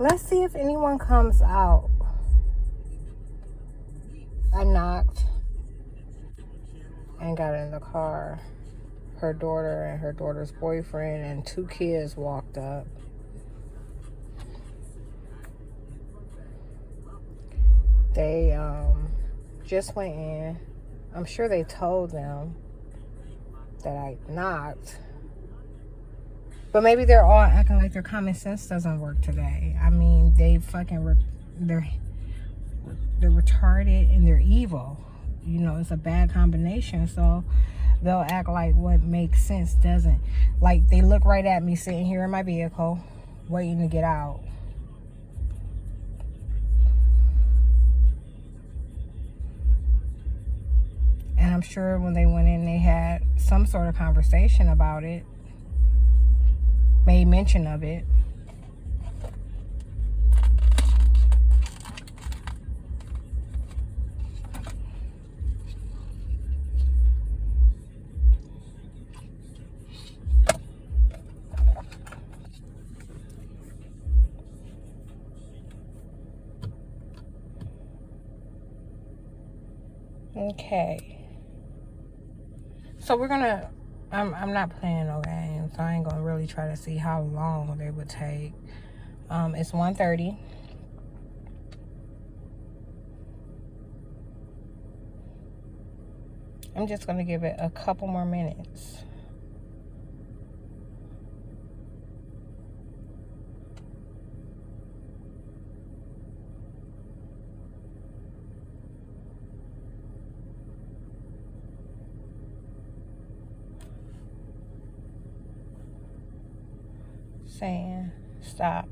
Let's see if anyone comes out. I knocked and got in the car. Her daughter and her daughter's boyfriend and 2 kids walked up. They just went in. I'm sure they told them that I knocked. But maybe they're all acting like their common sense doesn't work today. I mean, they fucking they're retarded and they're evil. You know, it's a bad combination. So they'll act like what makes sense doesn't. Like, they look right at me sitting here in my vehicle, waiting to get out. And I'm sure when they went in, they had some sort of conversation about it. Made mention of it. Okay. So we're gonna, I'm not playing no games, so I ain't gonna really try to see how long they would take. It's 1:30. I'm just gonna give it a couple more minutes. Saying stop.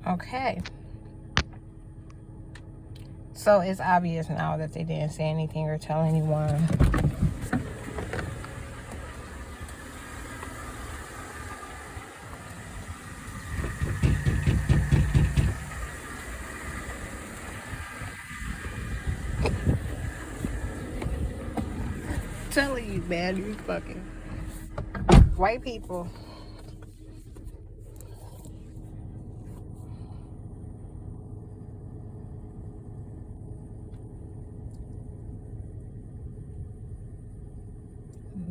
Okay. So it's obvious now that they didn't say anything or tell anyone. Telling you, man, you fucking white people.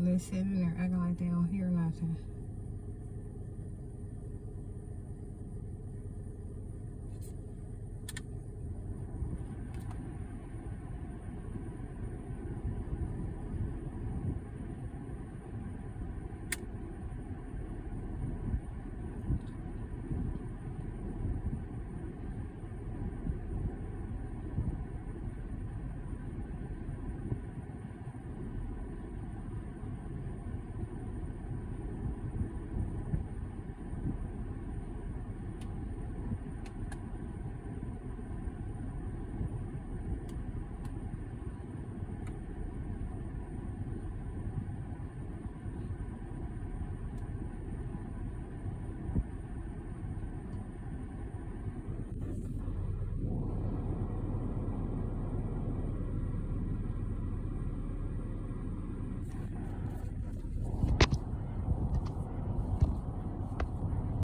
They're sitting there acting like they don't hear nothing.